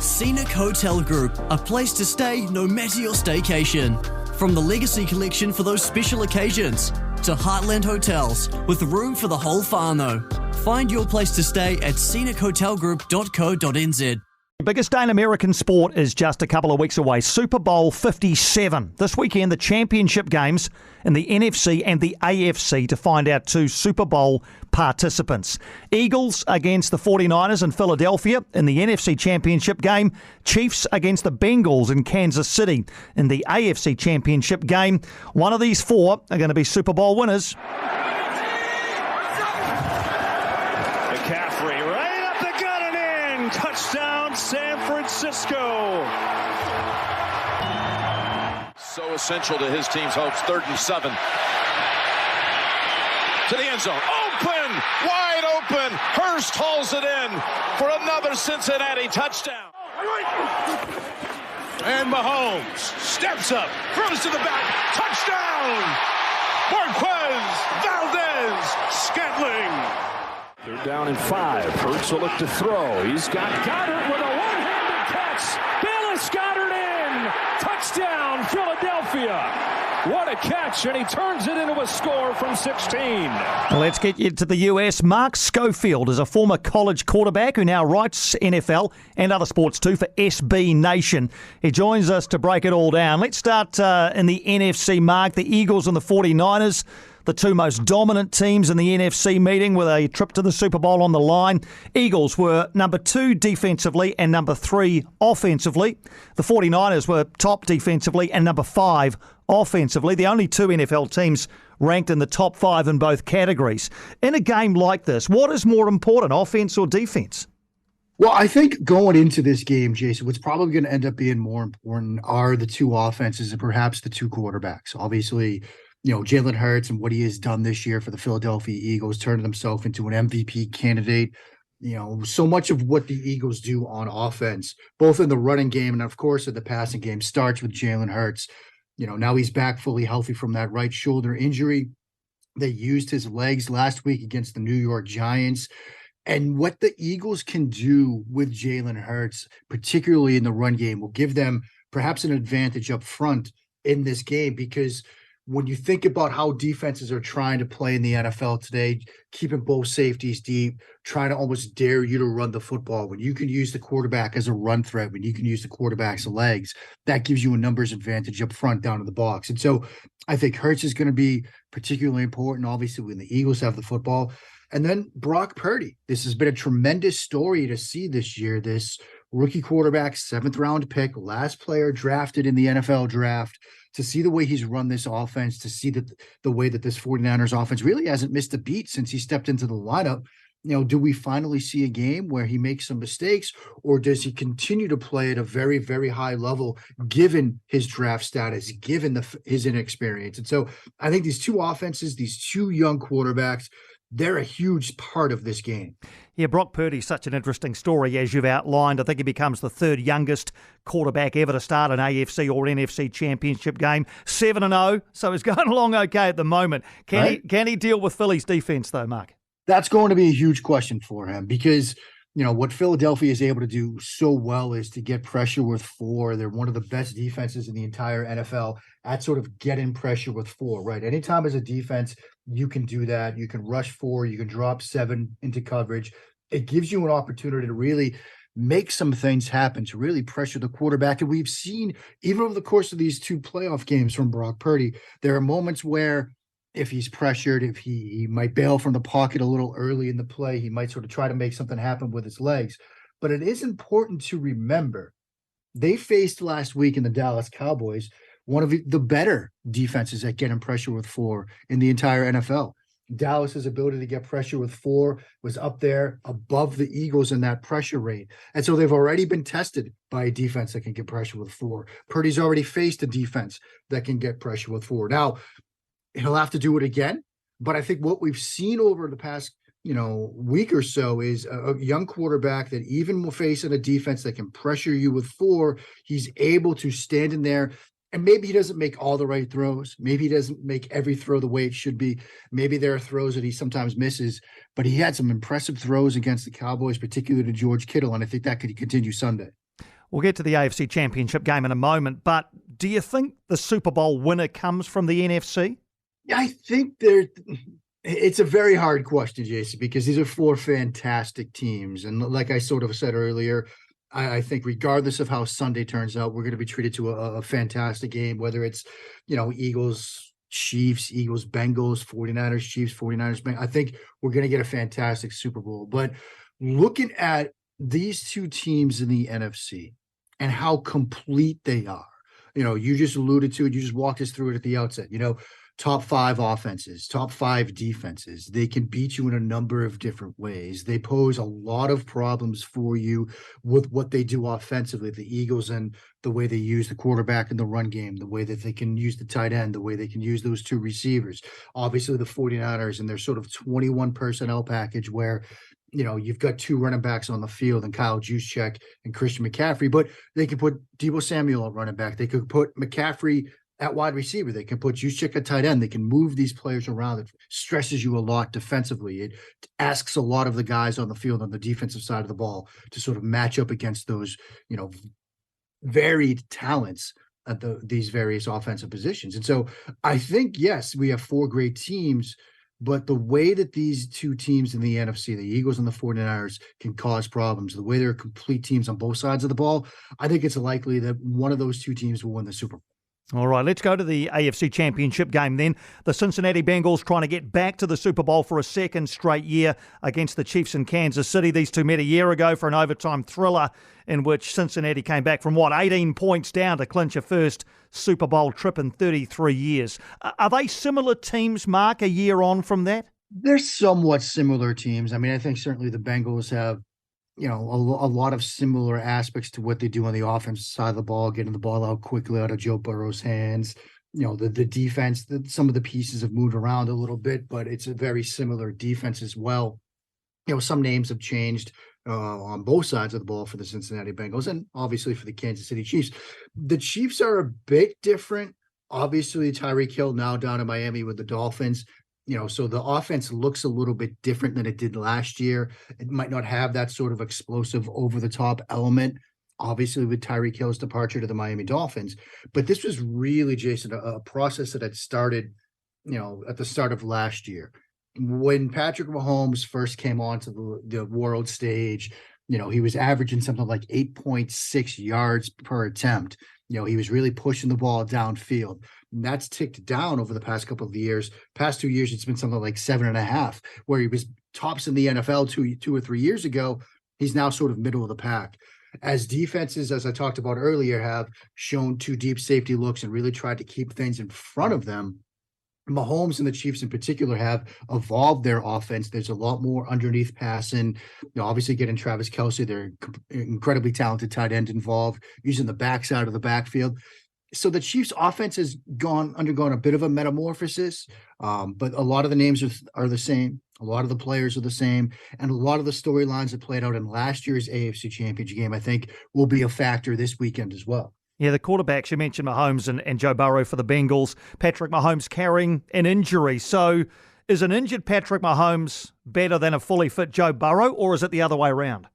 Scenic Hotel Group, a place to stay no matter your staycation. From the Legacy Collection for those special occasions, to Heartland Hotels, with room for the whole whānau. Find your place to stay at scenichotelgroup.co.nz. The biggest day in American sport is just a couple of weeks away. Super Bowl 57. This weekend, the championship games in the NFC and the AFC to find out two Super Bowl participants. Eagles against the 49ers in Philadelphia in the NFC championship game. Chiefs against the Bengals in Kansas City in the AFC championship game. One of these four are going to be Super Bowl winners. McCaffrey right up the gut and in. Touchdown, San Francisco. So essential to his team's hopes. 3rd and 7. To the end zone. Open! Wide open! Hurst hauls it in for another Cincinnati touchdown. And Mahomes steps up, throws to the back. Touchdown! Marquez Valdez Scantling. They're down in 5. Hurts will look to throw. He's got Goddard with a one-handed catch. Dallas Goddard in. Touchdown, Philadelphia. What a catch, and he turns it into a score from 16. Let's get you to the US. Mark Schofield is a former college quarterback who now writes NFL and other sports too for SB Nation. He joins us to break it all down. Let's start in the NFC, Mark. The Eagles and the 49ers, the two most dominant teams in the NFC meeting with a trip to the Super Bowl on the line. Eagles were number 2 defensively and number 3 offensively. The 49ers were top defensively and number 5 offensively. The only two NFL teams ranked in the top 5 in both categories. In a game like this, what is more important, offense or defense? Well, I think going into this game, Jason, what's probably going to end up being more important are the two offenses and perhaps the two quarterbacks. Obviously, Jalen Hurts and what he has done this year for the Philadelphia Eagles, turning himself into an MVP candidate. So much of what the Eagles do on offense, both in the running game and, of course, in the passing game, starts with Jalen Hurts. Now he's back fully healthy from that right shoulder injury. They used his legs last week against the New York Giants. And what the Eagles can do with Jalen Hurts, particularly in the run game, will give them perhaps an advantage up front in this game, because when you think about how defenses are trying to play in the NFL today, keeping both safeties deep, trying to almost dare you to run the football, when you can use the quarterback as a run threat, when you can use the quarterback's legs, that gives you a numbers advantage up front down to the box. And so I think Hurts is going to be particularly important, obviously, when the Eagles have the football. And then Brock Purdy. This has been a tremendous story to see this year. This rookie quarterback, 7th round pick, last player drafted in the NFL draft. To see the way he's run this offense, to see that the way that this 49ers offense really hasn't missed a beat since he stepped into the lineup. Do we finally see a game where he makes some mistakes, or does he continue to play at a very, very high level, given his draft status, given his inexperience? And so I think these two offenses, these two young quarterbacks, they're a huge part of this game. Yeah, Brock Purdy's such an interesting story, as you've outlined. I think he becomes the 3rd youngest quarterback ever to start an AFC or NFC championship game. 7-0, so he's going along okay at the moment. Can he deal with Philly's defense, though, Mark? That's going to be a huge question for him, because what Philadelphia is able to do so well is to get pressure with 4. They're one of the best defenses in the entire NFL at sort of getting pressure with 4, right? Anytime as a defense, you can do that. You can rush 4, you can drop 7 into coverage. It gives you an opportunity to really make some things happen, to really pressure the quarterback. And we've seen, even over the course of these 2 playoff games from Brock Purdy, there are moments where if he's pressured, if he might bail from the pocket a little early in the play, he might sort of try to make something happen with his legs. But it is important to remember, they faced last week in the Dallas Cowboys one of the better defenses at getting pressure with 4 in the entire NFL. Dallas's ability to get pressure with 4 was up there above the Eagles in that pressure rate. And so they've already been tested by a defense that can get pressure with 4. Purdy's already faced a defense that can get pressure with 4. Now, he'll have to do it again. But I think what we've seen over the past, week or so is a young quarterback that even facing a defense that can pressure you with 4, he's able to stand in there. And maybe he doesn't make all the right throws. Maybe he doesn't make every throw the way it should be. Maybe there are throws that he sometimes misses. But he had some impressive throws against the Cowboys, particularly to George Kittle, and I think that could continue Sunday. We'll get to the AFC Championship game in a moment, but do you think the Super Bowl winner comes from the NFC? I think it's a very hard question, Jason, because these are four fantastic teams. And like I sort of said earlier, I think regardless of how Sunday turns out, we're going to be treated to a fantastic game, whether it's, Eagles, Chiefs, Eagles, Bengals, 49ers, Chiefs, 49ers, Bengals. I think we're going to get a fantastic Super Bowl. But looking at these two teams in the NFC and how complete they are, you just alluded to it, you just walked us through it at the outset, top 5 offenses, top 5 defenses. They can beat you in a number of different ways. They pose a lot of problems for you with what they do offensively. The Eagles and the way they use the quarterback in the run game, the way that they can use the tight end, the way they can use those two receivers. Obviously, the 49ers and their sort of 21 personnel package where you've got 2 running backs on the field and Kyle Juszczyk and Christian McCaffrey, but they could put Deebo Samuel at running back. They could put McCaffrey at wide receiver. They can put Juszczyk at tight end. They can move these players around. It stresses you a lot defensively. It asks a lot of the guys on the field on the defensive side of the ball to sort of match up against those, varied talents at these various offensive positions. And so I think, yes, we have 4 great teams, but the way that these two teams in the NFC, the Eagles and the 49ers, can cause problems, the way they're complete teams on both sides of the ball, I think it's likely that one of those two teams will win the Super Bowl. All right, let's go to the AFC Championship game then. The Cincinnati Bengals trying to get back to the Super Bowl for a second straight year against the Chiefs in Kansas City. These two met a year ago for an overtime thriller in which Cincinnati came back from, 18 points down to clinch a first Super Bowl trip in 33 years. Are they similar teams, Mark, a year on from that? They're somewhat similar teams. I mean, I think certainly the Bengals have a lot of similar aspects to what they do on the offensive side of the ball, getting the ball out quickly out of Joe Burrow's hands. The defense, some of the pieces have moved around a little bit, but it's a very similar defense as well. Some names have changed on both sides of the ball for the Cincinnati Bengals and obviously for the Kansas City Chiefs. The Chiefs are a bit different. Obviously, Tyreek Hill now down in Miami with the Dolphins. So the offense looks a little bit different than it did last year. It might not have that sort of explosive over-the-top element, obviously with Tyreek Hill's departure to the Miami Dolphins. But this was really, Jason, a process that had started, at the start of last year. When Patrick Mahomes first came onto the world stage, he was averaging something like 8.6 yards per attempt. He was really pushing the ball downfield. And that's ticked down over the past couple of years. Past 2 years, it's been something like 7.5, where he was tops in the NFL two or 3 years ago. He's now sort of middle of the pack. As defenses, as I talked about earlier, have shown 2 deep safety looks and really tried to keep things in front of them, Mahomes and the Chiefs in particular have evolved their offense. There's a lot more underneath passing. Obviously getting Travis Kelce, their incredibly talented tight end involved, using the backside of the backfield. So the Chiefs offense has undergone a bit of a metamorphosis, but a lot of the names are the same. A lot of the players are the same. And a lot of the storylines that played out in last year's AFC Championship game, I think, will be a factor this weekend as well. Yeah, the quarterbacks, you mentioned Mahomes and Joe Burrow for the Bengals. Patrick Mahomes carrying an injury. So is an injured Patrick Mahomes better than a fully fit Joe Burrow, or is it the other way around?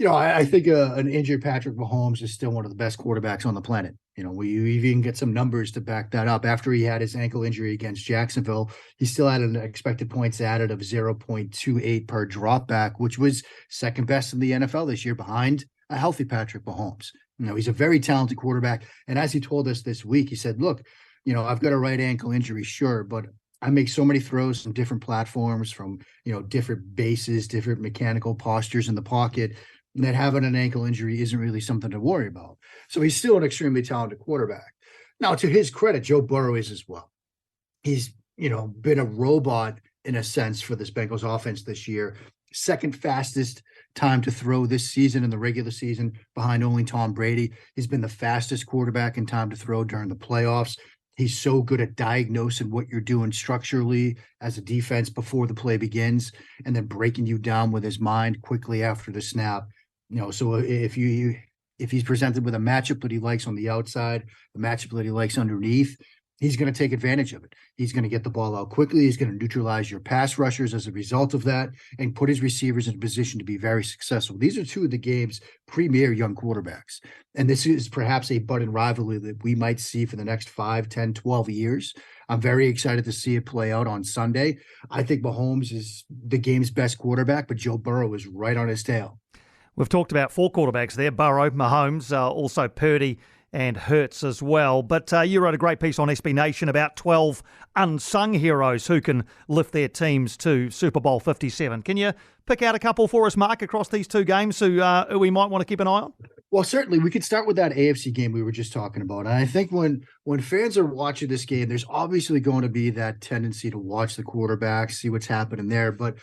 I think an injured Patrick Mahomes is still one of the best quarterbacks on the planet. We even get some numbers to back that up. After he had his ankle injury against Jacksonville, he still had an expected points added of 0.28 per dropback, which was second best in the NFL this year behind a healthy Patrick Mahomes. He's a very talented quarterback. And as he told us this week, he said, look, I've got a right ankle injury, sure, but I make so many throws from different platforms, from, different bases, different mechanical postures in the pocket, that having an ankle injury isn't really something to worry about. So he's still an extremely talented quarterback. Now, to his credit, Joe Burrow is as well. He's, been a robot in a sense for this Bengals offense this year. Second fastest time to throw this season in the regular season behind only Tom Brady. He's been the fastest quarterback in time to throw during the playoffs. He's so good at diagnosing what you're doing structurally as a defense before the play begins and then breaking you down with his mind quickly after the snap. So if he's presented with a matchup that he likes on the outside, the matchup that he likes underneath, he's going to take advantage of it. He's going to get the ball out quickly. He's going to neutralize your pass rushers as a result of that and put his receivers in a position to be very successful. These are two of the game's premier young quarterbacks. And this is perhaps a budding rivalry that we might see for the next 5, 10, 12 years. I'm very excited to see it play out on Sunday. I think Mahomes is the game's best quarterback, but Joe Burrow is right on his tail. We've talked about 4 quarterbacks there, Burrow, Mahomes, also Purdy and Hurts as well. But you wrote a great piece on SB Nation about 12 unsung heroes who can lift their teams to Super Bowl 57. Can you pick out a couple for us, Mark, across these 2 games who we might want to keep an eye on? Well, certainly. We could start with that AFC game we were just talking about. And I think when fans are watching this game, there's obviously going to be that tendency to watch the quarterback, see what's happening there. But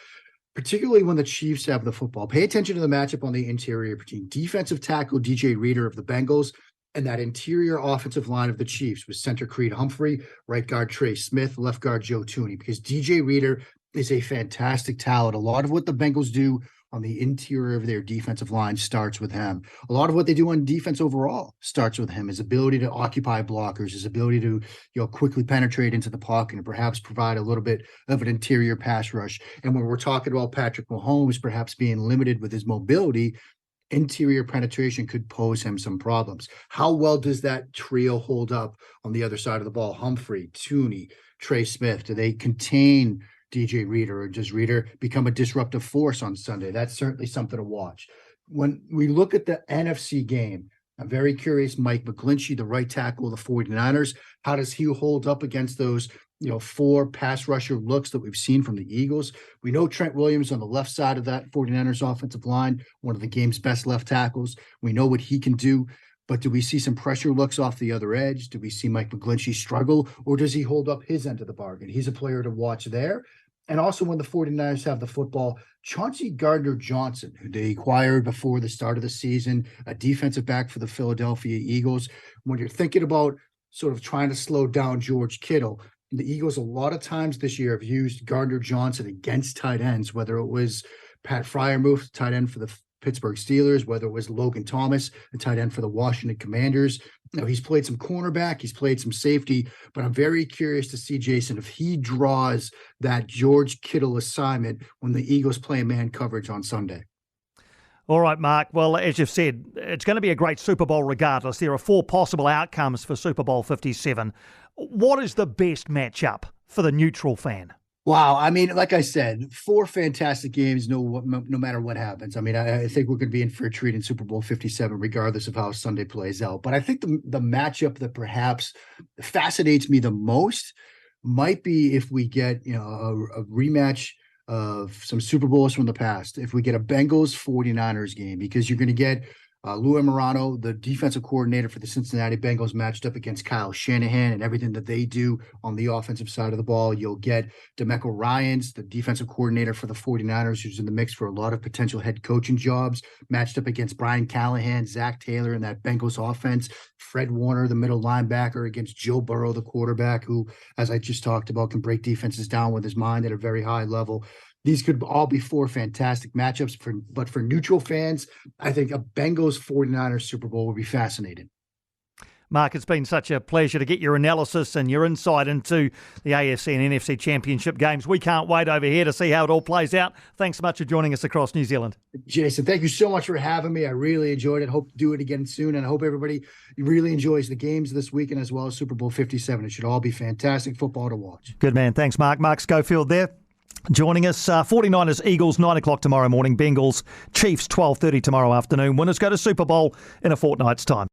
particularly when the Chiefs have the football, pay attention to the matchup on the interior between defensive tackle DJ Reader of the Bengals and that interior offensive line of the Chiefs with center Creed Humphrey, right guard Trey Smith, left guard Joe Thuney, because DJ Reader is a fantastic talent. A lot of what the Bengals do on the interior of their defensive line starts with him. A lot of what they do on defense overall starts with him. His ability to occupy blockers, his ability to quickly penetrate into the pocket and perhaps provide a little bit of an interior pass rush. And when we're talking about Patrick Mahomes perhaps being limited with his mobility, interior penetration could pose him some problems. How well does that trio hold up on the other side of the ball? Humphrey, Thuney, Trey Smith, do they contain DJ Reader, or does Reader become a disruptive force on Sunday? That's certainly something to watch. When we look at the NFC game, I'm very curious, Mike McGlinchey, the right tackle of the 49ers, how does he hold up against those 4 pass rusher looks that we've seen from the Eagles? We know Trent Williams on the left side of that 49ers offensive line, one of the game's best left tackles. We know what he can do, but do we see some pressure looks off the other edge? Do we see Mike McGlinchey struggle, or does he hold up his end of the bargain? He's a player to watch there. And also when the 49ers have the football, Chauncey Gardner-Johnson, who they acquired before the start of the season, a defensive back for the Philadelphia Eagles. When you're thinking about sort of trying to slow down George Kittle, the Eagles a lot of times this year have used Gardner-Johnson against tight ends, whether it was Pat Freiermuth, tight end for the Pittsburgh Steelers, whether it was Logan Thomas, the tight end for the Washington Commanders. He's played some cornerback, he's played some safety, but I'm very curious to see, Jason, if he draws that George Kittle assignment when the Eagles play man coverage on Sunday. All right, Mark. Well, as you've said, it's going to be a great Super Bowl regardless. There are 4 possible outcomes for Super Bowl 57. What is the best matchup for the neutral fan? Wow. I mean, like I said, 4 fantastic games, no matter what happens. I mean, I think we're going to be in for a treat in Super Bowl 57, regardless of how Sunday plays out. But I think the matchup that perhaps fascinates me the most might be if we get a rematch of some Super Bowls from the past. If we get a Bengals 49ers game, because you're going to get Lou Morano, the defensive coordinator for the Cincinnati Bengals, matched up against Kyle Shanahan and everything that they do on the offensive side of the ball. You'll get DeMeco Ryans, the defensive coordinator for the 49ers, who's in the mix for a lot of potential head coaching jobs, matched up against Brian Callahan, Zach Taylor in that Bengals offense, Fred Warner, the middle linebacker, against Joe Burrow, the quarterback, who, as I just talked about, can break defenses down with his mind at a very high level. These could all be 4 fantastic matchups, but for neutral fans, I think a Bengals 49ers Super Bowl would be fascinating. Mark, it's been such a pleasure to get your analysis and your insight into the AFC and NFC Championship games. We can't wait over here to see how it all plays out. Thanks so much for joining us across New Zealand. Jason, thank you so much for having me. I really enjoyed it. Hope to do it again soon, and I hope everybody really enjoys the games this weekend as well as Super Bowl 57. It should all be fantastic football to watch. Good man. Thanks, Mark. Mark Schofield there. Joining us, 49ers, Eagles, 9 o'clock tomorrow morning. Bengals, Chiefs, 12:30 tomorrow afternoon. Winners go to Super Bowl in a fortnight's time.